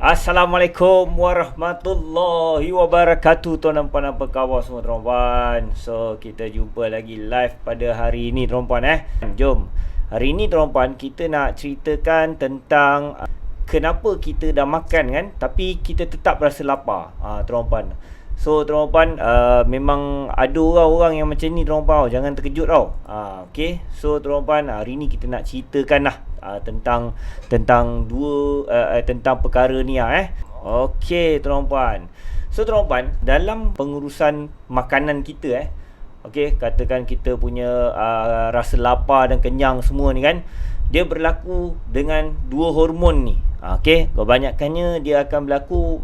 Assalamualaikum warahmatullahi wabarakatuh. Tuan dan puan, apa khabar semua tuan-puan? So kita jumpa lagi live pada hari ini tuan-puan. Jom, hari ini tuan-puan kita nak ceritakan tentang kenapa kita dah makan kan, tapi kita tetap rasa lapar, tuan-puan. So tuan-puan, memang ada orang-orang yang macam ni tuan-puan, jangan terkejut tau. Okay, so tuan-puan, hari ni kita nak ceritakan lah tentang perkara ni Okey tuan-puan. So tuan-puan, dalam pengurusan makanan kita okey, katakan kita punya rasa lapar dan kenyang semua ni kan, dia berlaku dengan dua hormon ni. Okey, kebanyakannya dia akan berlaku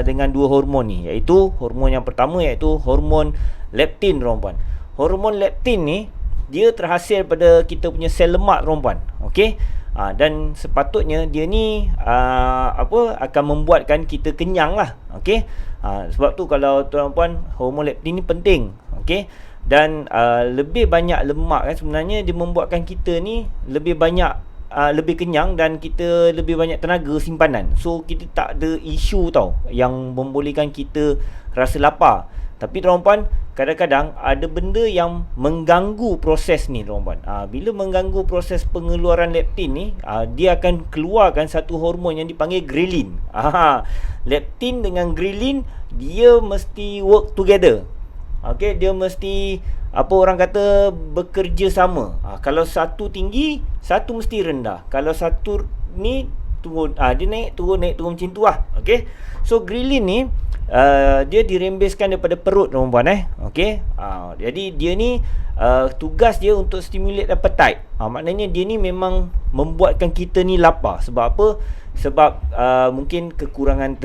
dengan dua hormon ni, iaitu hormon yang pertama iaitu hormon leptin tuan-puan. Hormon leptin ni dia terhasil pada kita punya sel lemak tuan-puan. Okey. Dan sepatutnya dia ni akan membuatkan kita kenyang lah. Okey. Sebab tu kalau tuan-puan, hormon leptin ni penting. Okey. Dan lebih banyak lemak kan, sebenarnya dia membuatkan kita ni lebih banyak lebih kenyang dan kita lebih banyak tenaga simpanan. So kita tak ada isu tau yang membolehkan kita rasa lapar. Tapi tuan-puan, kadang-kadang ada benda yang mengganggu proses ni tuan-puan. Bila mengganggu proses pengeluaran leptin ni, dia akan keluarkan satu hormon yang dipanggil ghrelin. Leptin dengan ghrelin dia mesti work together. Okey, dia mesti orang kata bekerja sama. Kalau satu tinggi, satu mesti rendah. Kalau satu ni turun, dia naik turun macam tu lah. Okey. So ghrelin ni dia dirembeskan daripada perut tuan-puan Okey. Jadi dia ni tugas dia untuk stimulate appetite. Maknanya dia ni memang membuatkan kita ni lapar. Sebab apa? Sebab mungkin kekurangan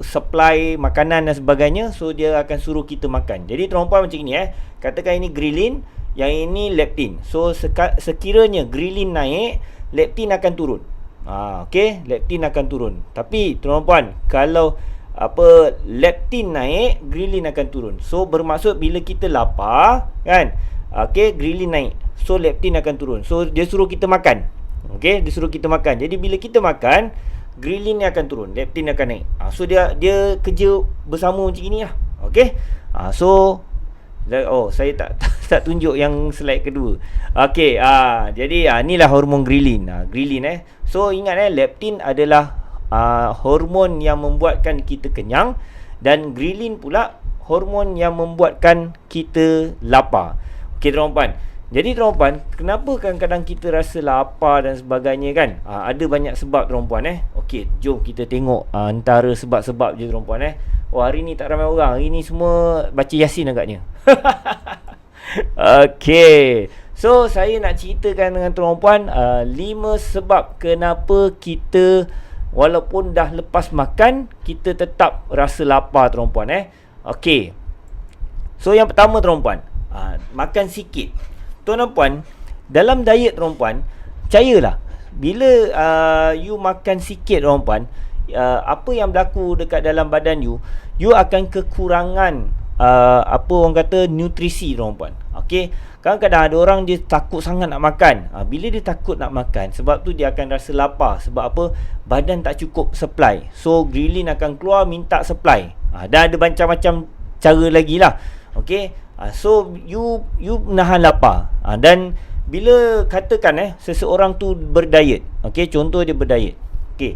supply makanan dan sebagainya. So dia akan suruh kita makan. Jadi tuan-puan macam ni katakan ini ghrelin, yang ini leptin. So sekiranya ghrelin naik, leptin akan turun. Okey, leptin akan turun. Tapi tuan-puan, kalau leptin naik, ghrelin akan turun. So bermaksud bila kita lapar kan, okey, ghrelin naik, so leptin akan turun. So dia suruh kita makan. Okey, dia suruh kita makan. Jadi bila kita makan, ghrelin ni akan turun, leptin akan naik. So dia kerja bersama macam ni lah. Okey. So saya tak tunjuk yang slide kedua. Okey, jadi inilah hormon ghrelin. Ghrelin So ingat leptin adalah hormon yang membuatkan kita kenyang, dan ghrelin pula hormon yang membuatkan kita lapar. Okey tuan-puan. Jadi tuan-puan, kenapa kadang-kadang kita rasa lapar dan sebagainya kan? Ada banyak sebab tuan-puan Okey, jom kita tengok antara sebab-sebab je tuan-puan hari ni tak ramai orang. Hari ni semua baca Yasin agaknya. Okey. So saya nak ceritakan dengan tuan-puan 5 sebab kenapa kita walaupun dah lepas makan, kita tetap rasa lapar tuan-puan Okey. So yang pertama tuan-puan, makan sikit. Tuan dan puan, dalam diet tuan-puan, percayalah, bila you makan sikit tuan-puan, apa yang berlaku dekat dalam badan you akan kekurangan orang kata nutrisi tuan-puan. Okey. Kadang-kadang ada orang dia takut sangat nak makan. Bila dia takut nak makan, sebab tu dia akan rasa lapar. Sebab apa? Badan tak cukup supply. So ghrelin akan keluar minta supply. Dan ada macam-macam cara lagi lah. Okey. So you menahan lapar. Dan bila katakan seseorang tu berdiet. Okey, contoh dia berdiet. Okey.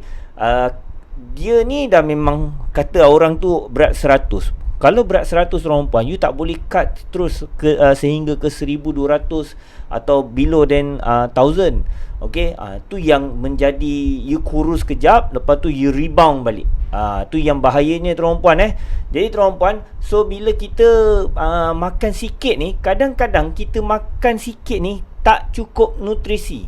Dia ni dah memang kata orang tu berat 100. Kalau berat 100 perempuan, you tak boleh cut terus sehingga ke 1200 atau below than 1000. Okey, tu yang menjadi you kurus kejap, lepas tu you rebound balik. Tu yang bahayanya perempuan Jadi perempuan, so bila kita makan sikit ni, kadang-kadang kita makan sikit ni tak cukup nutrisi.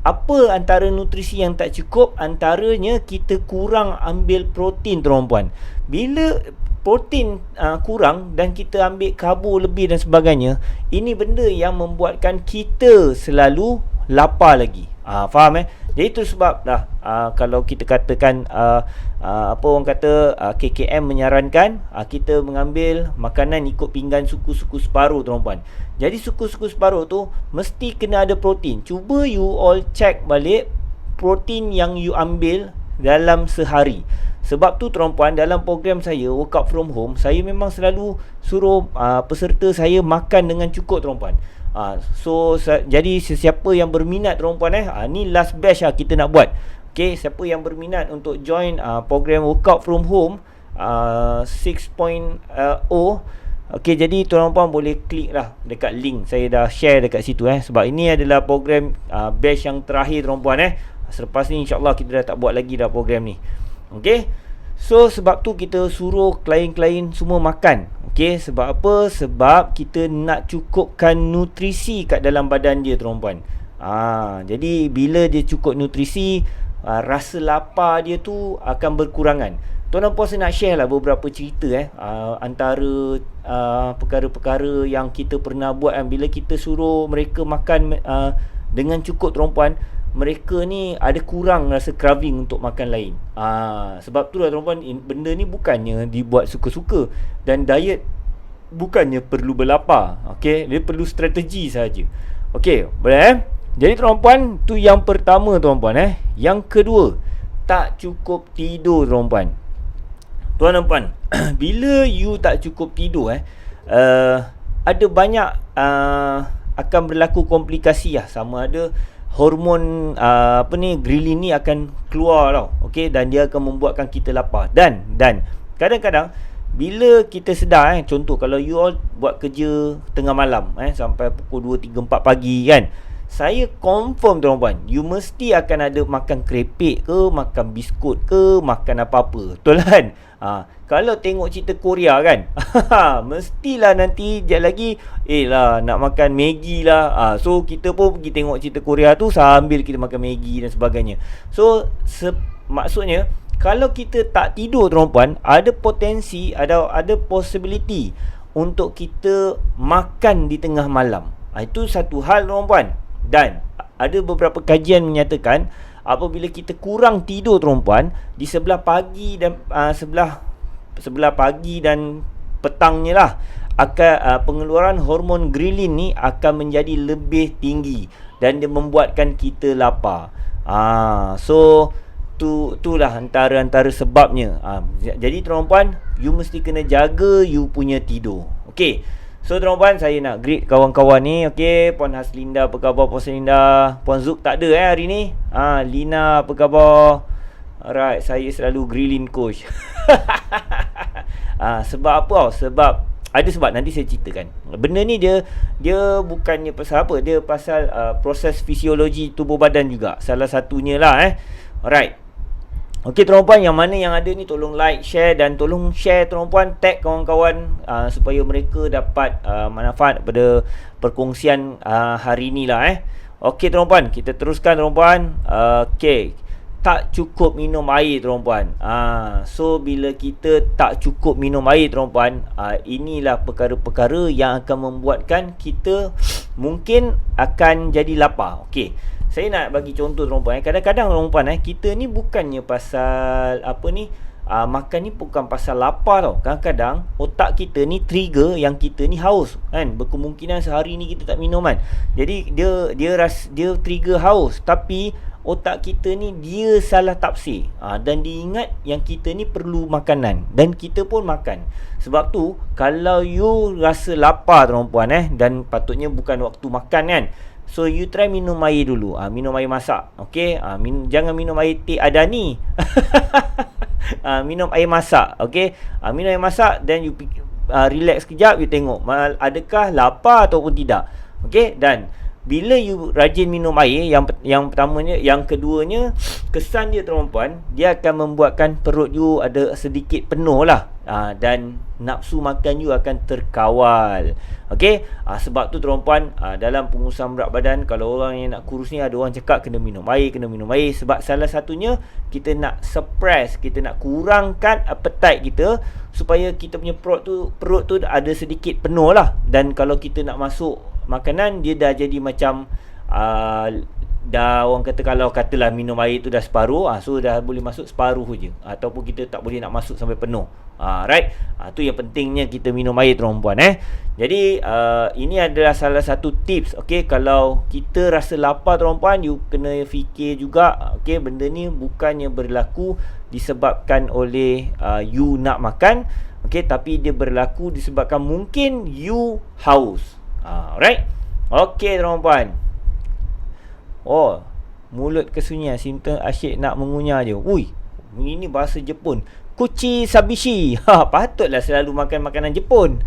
Apa antara nutrisi yang tak cukup? Antaranya kita kurang ambil protein perempuan. Bila protein kurang dan kita ambil karbo lebih dan sebagainya, ini benda yang membuatkan kita selalu lapar lagi. Faham Jadi itu sebab kalau kita katakan orang kata KKM menyarankan kita mengambil makanan ikut pinggan suku-suku separuh tuan-puan. Jadi suku-suku separuh tu mesti kena ada protein. Cuba you all check balik protein yang you ambil dalam sehari. Sebab tu tuan-puan, dalam program saya Workout From Home, saya memang selalu suruh peserta saya makan dengan cukup tuan-puan. Jadi sesiapa yang berminat tuan-puan, ni last batch kita nak buat. Okay, siapa yang berminat untuk join program Workout From Home 6.0, okay, jadi tuan-tuan boleh klik lah dekat link. Saya dah share dekat situ sebab ini adalah program batch yang terakhir tuan-tuan. Selepas ni insyaAllah kita dah tak buat lagi dah program ni. Okay, so sebab tu kita suruh klien-klien semua makan. Okay, sebab apa? Sebab kita nak cukupkan nutrisi kat dalam badan dia tuan-tuan. Jadi bila dia cukup nutrisi, rasa lapar dia tu akan berkurangan. Tuan-tuan, saya nak share lah beberapa cerita antara perkara-perkara yang kita pernah buat bila kita suruh mereka makan dengan cukup tuan-tuan. Mereka ni ada kurang rasa craving untuk makan lain. Sebab tu lah tuan-tuan, benda ni bukannya dibuat suka-suka, dan diet bukannya perlu berlapar. Okay, dia perlu strategi sahaja. Okay, boleh Jadi tuan-tuan, tu yang pertama tuan-tuan. Yang kedua, tak cukup tidur tuan-tuan. Tuan-tuan, bila you tak cukup tidur ada banyak akan berlaku komplikasi sama ada hormon ghrelin ni akan keluar tau. Okey, dan dia akan membuatkan kita lapar. Dan kadang-kadang bila kita sedar contoh kalau you all buat kerja tengah malam sampai pukul 2, 3, 4 pagi kan, saya confirm tuan-tuan, you mesti akan ada makan kerepek ke, makan biskut ke, makan apa-apa. Betul kan? Kalau tengok cerita Korea kan, mestilah nanti sekejap lagi nak makan Maggi lah. So kita pun pergi tengok cerita Korea tu sambil kita makan Maggi dan sebagainya. So maksudnya kalau kita tak tidur tuan-tuan, ada potensi, ada possibility untuk kita makan di tengah malam. Itu satu hal tuan-tuan. Dan ada beberapa kajian menyatakan apabila kita kurang tidur tuan-tuan, di sebelah pagi dan sebelah pagi dan petangnya lah, akan pengeluaran hormon ghrelin ni akan menjadi lebih tinggi dan dia membuatkan kita lapar. So itulah antara sebabnya. Jadi tuan-tuan, you mesti kena jaga you punya tidur. Okey. So tuan-tuan, saya nak greet kawan-kawan ni. Okey, Puan Haslinda, apa khabar Puan Haslinda? Puan Zuk tak ada hari ni. Lina, apa khabar? Alright, saya selalu grilling coach. Sebab apa? Sebab ada sebab, nanti saya ceritakan. Benda ni dia bukannya pasal apa, dia pasal proses fisiologi tubuh badan juga. Salah satunya lah Alright. Okey tuan-puan, yang mana yang ada ni tolong like, share, dan tolong share tuan-puan, tag kawan-kawan supaya mereka dapat manfaat pada perkongsian hari ni lah Okey tuan-puan, kita teruskan tuan-puan. Okey, tak cukup minum air tuan-puan. So bila kita tak cukup minum air tuan-puan, inilah perkara-perkara yang akan membuatkan kita mungkin akan jadi lapar. Okey, saya nak bagi contoh tuan-puan. Kadang-kadang tuan-puan kita ni bukannya pasal makan ni bukan pasal lapar tau. Kadang-kadang otak kita ni trigger yang kita ni haus kan. Berkemungkinan sehari ni kita tak minum kan. Jadi dia trigger haus, tapi otak kita ni dia salah tafsir. Dan dia ingat yang kita ni perlu makanan, dan kita pun makan. Sebab tu kalau you rasa lapar tuan-puan dan patutnya bukan waktu makan kan, so you try minum air dulu. Minum air masak. Okey, jangan minum air teh adani. Minum air masak. Okey, minum air masak, then you relax sekejap, you tengok adakah lapar ataupun tidak. Okey, dan bila you rajin minum air, yang pertamanya, yang keduanya, kesan dia tuan-puan, dia akan membuatkan perut you ada sedikit penuh lah. Dan nafsu makan you akan terkawal. Okey, sebab tu tuan-puan, dalam pengurusan berat badan, kalau orang yang nak kurus ni, ada orang cakap kena minum air. Sebab salah satunya kita nak suppress, kita nak kurangkan appetite kita, supaya kita punya perut tu ada sedikit penuh lah. Dan kalau kita nak masuk makanan, dia dah jadi macam dah orang kata, kalau katalah minum air tu dah separuh, so dah boleh masuk separuh je, ataupun kita tak boleh nak masuk sampai penuh. Right, tu yang pentingnya kita minum air, tuan puan. Jadi ini adalah salah satu tips. Okey, kalau kita rasa lapar, tuan puan, you kena fikir juga, okey, benda ni bukannya berlaku disebabkan oleh you nak makan, okey, tapi dia berlaku disebabkan mungkin you haus. Right. Okey, tuan puan. Mulut kesunyian, simptom asyik nak mengunyah je. Ui, ini bahasa Jepun. Kuchi sabishi. Patutlah selalu makan makanan Jepun.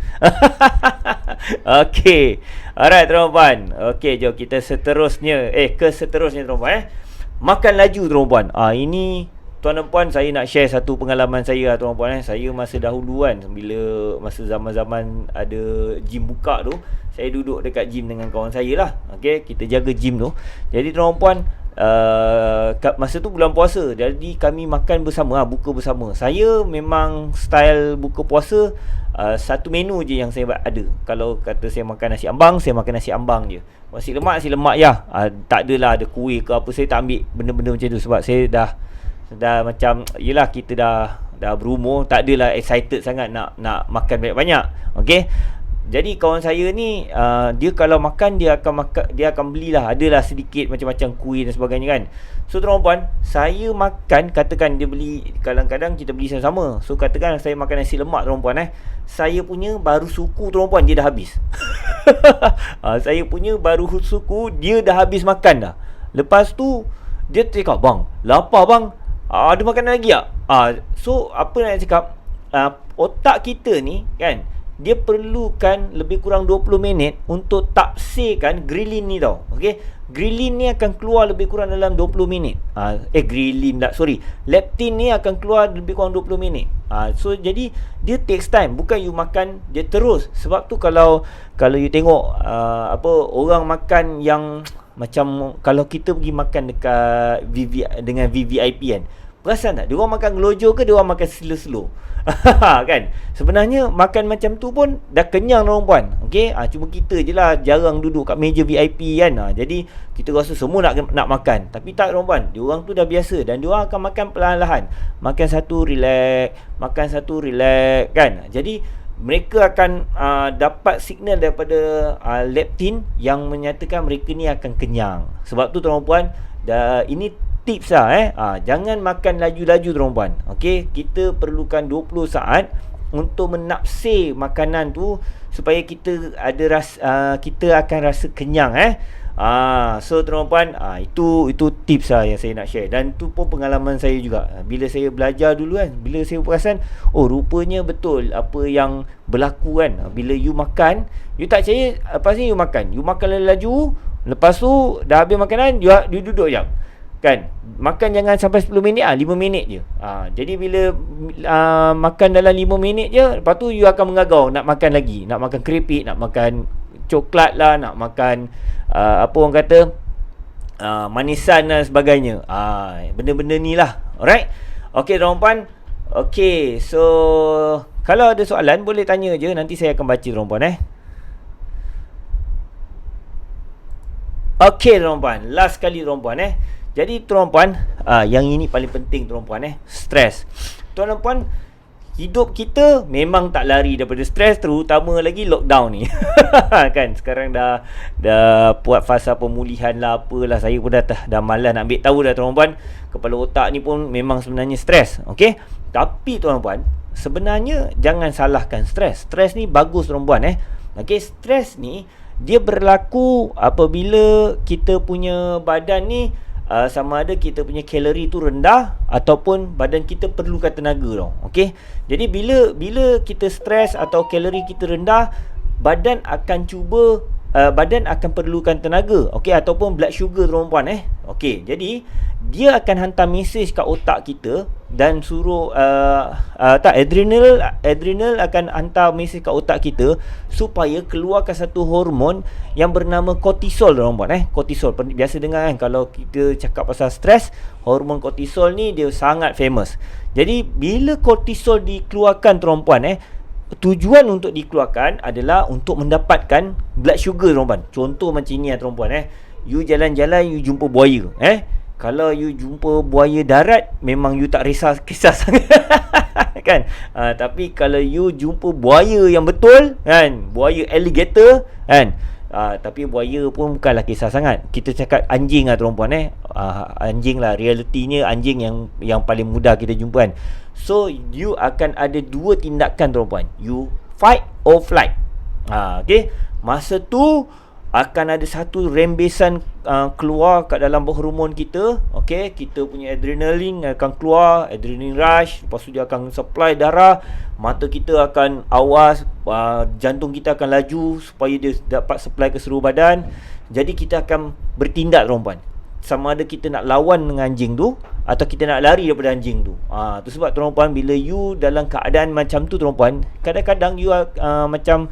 Okey. Alright, tuan puan. Okey, jom kita seterusnya. Ke seterusnya, tuan puan. Makan laju, tuan puan. Ini, tuan dan puan, saya nak share satu pengalaman saya, tuan puan. Saya masa dahulu kan, bila masa zaman-zaman ada gym buka tu, saya duduk dekat gym dengan kawan saya lah. Okey, kita jaga gym tu. Jadi tuan puan, masa tu bulan puasa, jadi kami makan bersama, buka bersama. Saya memang style buka puasa, satu menu je yang saya ada. Kalau kata saya makan nasi ambang, saya makan nasi ambang je. Nasi lemak ya. Tak adalah ada kuih ke apa. Saya tak ambil benda-benda macam tu, sebab saya dah macam, yelah, kita dah berumur, tak adalah excited sangat nak makan banyak-banyak. Okey. Jadi kawan saya ni, dia kalau makan, dia akan belilah, adalah sedikit macam-macam kuih dan sebagainya kan. So tuan puan, saya makan, katakan dia beli, kadang-kadang kita beli sama-sama. So katakan saya makan nasi lemak, tuan puan, saya punya baru suku, tuan puan, dia dah habis. Saya punya baru suku, dia dah habis makan dah. Lepas tu dia cakap, bang, lapar bang, ada makanan lagi tak? So apa nak cakap, otak kita ni kan, dia perlukan lebih kurang 20 minit untuk taksirkan ghrelin ni tau. Okey, ghrelin ni akan keluar lebih kurang dalam 20 minit. Leptin ni akan keluar lebih kurang 20 minit. So jadi dia takes time, bukan you makan dia terus. Sebab tu kalau you tengok orang makan yang macam, kalau kita pergi makan dekat dengan VVIP kan, perasan tak? Dia orang makan gelojo ke dia orang makan slow-slow? Kan? Sebenarnya makan macam tu pun dah kenyang, tuan puan. Okey, cuma kita je lah jarang duduk kat meja VIP kan. Jadi kita rasa semua nak makan. Tapi tak, tuan puan. Dia orang tu dah biasa dan dia orang akan makan perlahan-lahan. Makan satu relax kan. Jadi mereka akan dapat signal daripada leptin yang menyatakan mereka ni akan kenyang. Sebab tu, tuan puan, ini tips lah. Jangan makan laju-laju, tuan puan. Okey, kita perlukan 20 saat untuk menaksir makanan tu supaya kita ada kita akan rasa kenyang. So tuan puan, itu tips lah yang saya nak share. Dan tu pun pengalaman saya juga. Bila saya belajar dulu kan, bila saya perasan, rupanya betul apa yang berlaku kan. Bila you makan, you tak percaya, lepas ni you makan laju, lepas tu dah habis makanan, you duduk jap kan. Makan jangan sampai 10 minit, 5 minit je. Jadi bila makan dalam 5 minit je, lepas tu you akan mengagau nak makan lagi, nak makan keripik, nak makan coklat lah, nak makan apa orang kata, manisan dan sebagainya. Benda-benda ni lah. Alright. Okey, tuan puan. Okey, so kalau ada soalan boleh tanya je, nanti saya akan baca, tuan puan. Okey, tuan puan, last kali, tuan puan. Jadi tuan puan, yang ini paling penting, tuan puan, stres. Tuan puan, hidup kita memang tak lari daripada stres, terutama lagi lockdown ni. Kan sekarang dah buat fasa pemulihan lah, apalah, saya pun dah malas nak ambil tahu dah, tuan puan. Kepala otak ni pun memang sebenarnya stres. Okey, tapi tuan puan, sebenarnya jangan salahkan stres. Stres ni bagus, tuan puan. Okey, stres ni dia berlaku apabila kita punya badan ni sama ada kita punya kalori tu rendah ataupun badan kita perlukan tenaga tau. Okey. Jadi bila kita stres atau kalori kita rendah, badan akan perlukan tenaga, okey, ataupun blood sugar, tuan puan. Okey. Jadi dia akan hantar mesej kat otak kita dan suruh adrenal akan hantar mesej kat otak kita supaya keluarkan satu hormon yang bernama kortisol, tuan puan. Kortisol biasa dengar kan, kalau kita cakap pasal stres, hormon kortisol ni dia sangat famous. Jadi bila kortisol dikeluarkan, tuan puan, tujuan untuk dikeluarkan adalah untuk mendapatkan blood sugar, tuan puan. Contoh macam ni, tuan puan. you jalan-jalan you jumpa buaya, kalau you jumpa buaya darat, memang you tak kisah sangat kan. Tapi kalau you jumpa buaya yang betul kan, buaya alligator kan, tapi buaya pun bukanlah kisah sangat. Kita cakap anjing lah tuan-puan, anjing lah, realitinya anjing yang paling mudah kita jumpa kan. So you akan ada dua tindakan tuan-puan, you fight or flight. Okay, masa tu akan ada satu rembesan keluar kat dalam hormon kita. Okay, kita punya adrenaline akan keluar, adrenaline rush. Lepas tu dia akan supply darah, mata kita akan awas, jantung kita akan laju supaya dia dapat supply ke seluruh badan. Jadi kita akan bertindak tuan-puan, sama ada kita nak lawan dengan anjing tu atau kita nak lari daripada anjing tu. Tu sebab tuan-puan, bila you dalam keadaan macam tu tuan-puan, kadang-kadang you macam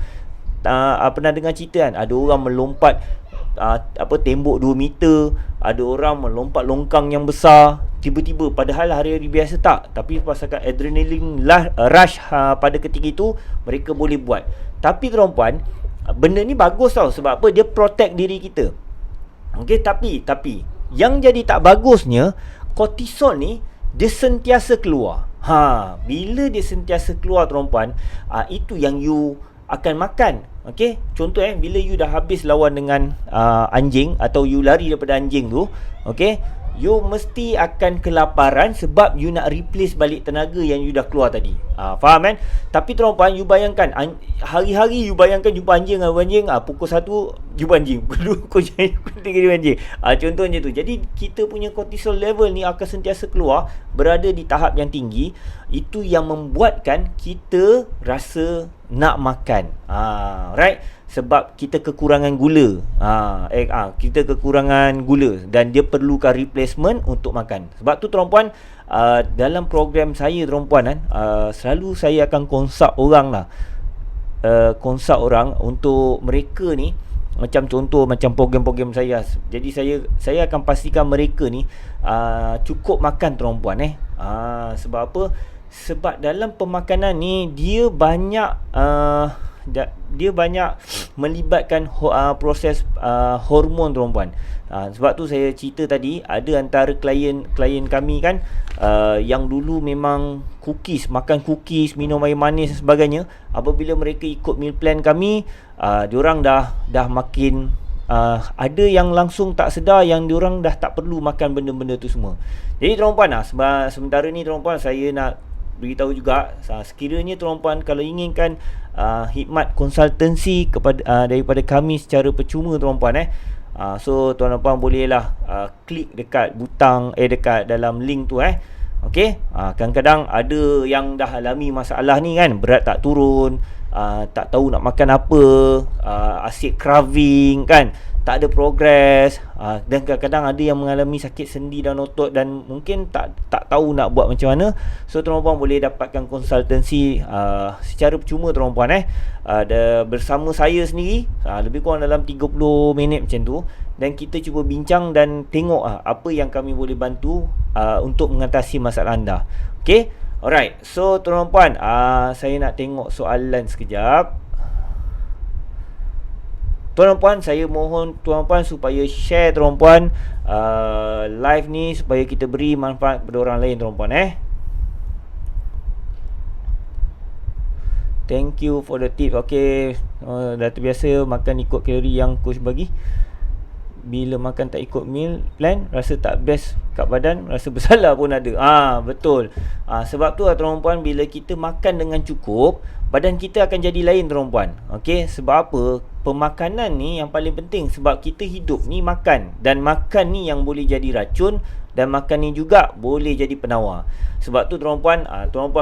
pernah dengar cerita kan, ada orang melompat tembok 2 meter, ada orang melompat longkang yang besar tiba-tiba, padahal hari-hari biasa tak, tapi pasal adrenaline rush pada ketika itu mereka boleh buat. Tapi tuan-puan, benda ni bagus tau. Sebab apa? Dia protect diri kita. Okay, tapi yang jadi tak bagusnya, kortisol ni dia sentiasa keluar. Bila dia sentiasa keluar tuan-puan, itu yang you akan makan. Okay, contoh bila you dah habis lawan dengan anjing atau you lari daripada anjing tu, okay, you mesti akan kelaparan sebab you nak replace balik tenaga yang you dah keluar tadi. Faham kan? Tapi tuan-puan, you bayangkan hari-hari you bayangkan jumpa anjing, pukul 1 jumpa anjing, pukul 2 pukul 3 jumpa anjing. Contohnya tu. Jadi kita punya cortisol level ni akan sentiasa keluar, berada di tahap yang tinggi. Itu yang membuatkan kita rasa nak makan. Right? Sebab kita kekurangan gula. Kita kekurangan gula dan dia perlukan replacement untuk makan. Sebab tu tuan-puan, dalam program saya tuan-puan selalu saya akan consult orang lah. Consult orang untuk mereka ni, macam contoh macam program-program saya. Jadi saya akan pastikan mereka ni cukup makan tuan-puan. Sebab apa? Sebab dalam pemakanan ni dia banyak melibatkan proses hormon tuan-puan. Sebab tu saya cerita tadi, ada antara klien kami kan, yang dulu memang makan cookies, minum air manis dan sebagainya. Apabila mereka ikut meal plan kami, diorang dah makin ada yang langsung tak sedar yang diorang dah tak perlu makan benda-benda tu semua. Jadi tuan-puan, sementara ni tuan-puan, saya nak beritahu juga, sekiranya tuan-puan kalau inginkan khidmat konsultansi daripada kami secara percuma tuan-puan, so tuan-puan bolehlah klik dekat butang dekat dalam link tu. Okey, kadang-kadang ada yang dah alami masalah ni kan, berat tak turun, tak tahu nak makan apa, asyik craving kan, tak ada progress, dan kadang-kadang ada yang mengalami sakit sendi dan otot dan mungkin tak tahu nak buat macam mana. So tuan-puan boleh dapatkan konsultansi secara percuma tuan-puan, bersama saya sendiri, lebih kurang dalam 30 minit macam tu, dan kita cuba bincang dan tengok apa yang kami boleh bantu untuk mengatasi masalah anda. Okay, alright. So tuan-puan, saya nak tengok soalan sekejap. Tuan-puan, saya mohon tuan-puan supaya share tuan-puan live ni supaya kita beri manfaat kepada orang lain tuan-puan. Thank you for the tip. Okay, dah terbiasa makan ikut kalori yang coach bagi. Bila makan tak ikut meal plan, rasa tak best kat badan, rasa bersalah pun ada. Betul. Sebab tu tuan-puan, bila kita makan dengan cukup, badan kita akan jadi lain tuan-puan. Okey, sebab apa? Pemakanan ni yang paling penting, sebab kita hidup ni makan, dan makan ni yang boleh jadi racun, dan makan ni juga boleh jadi penawar. Sebab tu tuan-puan,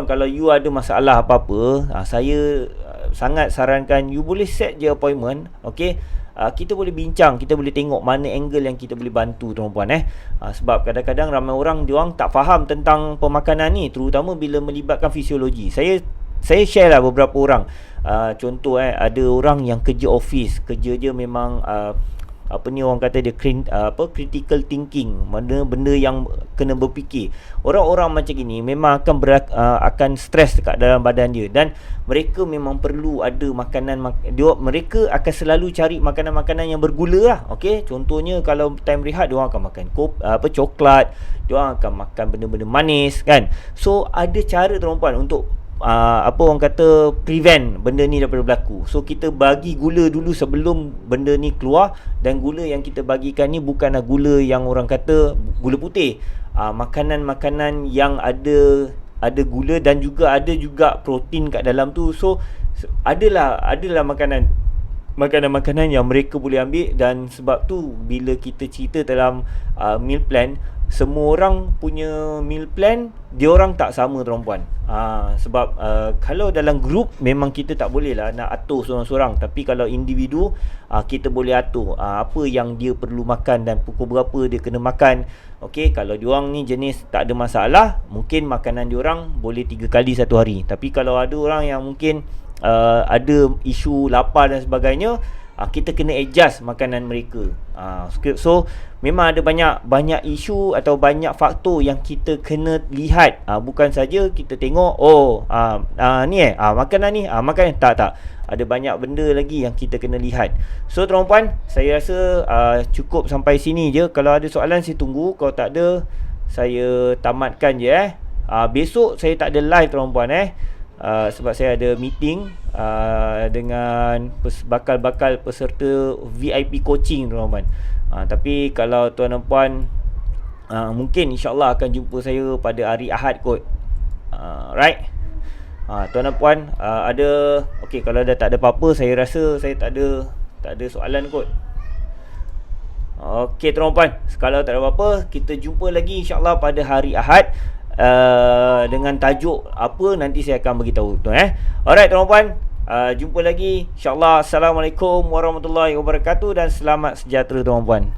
kalau you ada masalah apa-apa, saya sangat sarankan you boleh set je appointment. Okey, kita boleh bincang, kita boleh tengok mana angle yang kita boleh bantu tuan-puan. Sebab kadang-kadang ramai orang, diorang tak faham tentang pemakanan ni, terutama bila melibatkan fisiologi. Saya share lah beberapa orang. Contoh ada orang yang kerja office, kerja je memang apa ni orang kata dia critical thinking, benda-benda yang kena berfikir. Orang-orang macam gini memang akan akan stres dekat dalam badan dia, dan mereka memang perlu ada mereka akan selalu cari makanan-makanan yang bergula lah. Okey, contohnya kalau time rehat dia orang akan makan coklat, dia orang akan makan benda-benda manis kan. So ada cara tuan-puan untuk apa orang kata prevent benda ni daripada berlaku. So kita bagi gula dulu sebelum benda ni keluar, dan gula yang kita bagikan ni bukanlah gula yang orang kata gula putih. Makanan-makanan yang ada gula dan juga ada juga protein kat dalam tu. So adalah makanan yang mereka boleh ambil. Dan sebab tu bila kita cerita dalam meal plan, semua orang punya meal plan dia orang tak sama tuan-puan. Sebab kalau dalam group memang kita tak boleh lah nak atur seorang-seorang, tapi kalau individu kita boleh atur apa yang dia perlu makan dan pukul berapa dia kena makan. Okey, kalau diorang ni jenis tak ada masalah, mungkin makanan diorang boleh 3 kali satu hari. Tapi kalau ada orang yang mungkin ada isu lapar dan sebagainya, kita kena adjust makanan mereka. So memang ada banyak isu atau banyak faktor yang kita kena lihat. Bukan saja kita tengok makanan ni makan tak. Ada banyak benda lagi yang kita kena lihat. So tuan-puan, saya rasa cukup sampai sini je. Kalau ada soalan saya tunggu. Kalau tak ada, saya tamatkan je. Besok saya tak ada live tuan-puan sebab saya ada meeting dengan bakal peserta VIP coaching tuan-tuan. Tapi kalau tuan dan puan mungkin insyaAllah akan jumpa saya pada hari Ahad kot. Right, tuan dan puan ada okey, kalau dah tak ada apa-apa, saya rasa saya tak ada soalan kot. Okey tuan dan puan, kalau tak ada apa-apa, kita jumpa lagi insyaAllah pada hari Ahad dengan tajuk apa nanti saya akan beritahu Alright tuan-puan, jumpa lagi insyaAllah. Assalamualaikum warahmatullahi wabarakatuh dan selamat sejahtera tuan-puan.